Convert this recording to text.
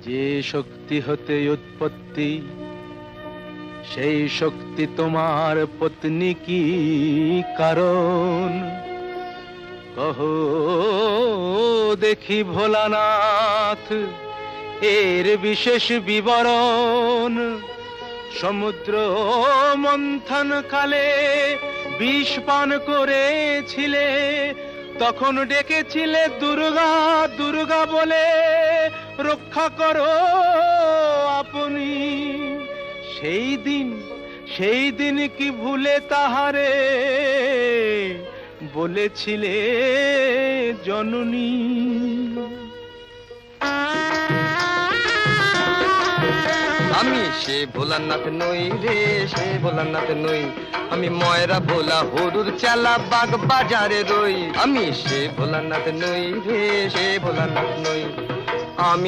যে শক্তি হতে উৎপত্তি, সেই শক্তি তোমার পত্নী কি কারণ? কহো দেখি ভোলানাথ এর বিশেষ বিবরণ। সমুদ্র মন্থন কালে বিষ পান করেছিলে, তখন ডেকেছিলে দুর্গা দুর্গা বলে, রক্ষা করো আপনি। সেই দিন কি ভুলে তাহারে বলেছিলে জননী? আমি সে ভোলানাথ নই রে, সে ভোলানাথ নই। আমি ময়রা ভোলা হরুর চালা বাগ বাজারে রই। আমি সে ভোলানাথ নই রে, সে ভোলানাথ নই। আমি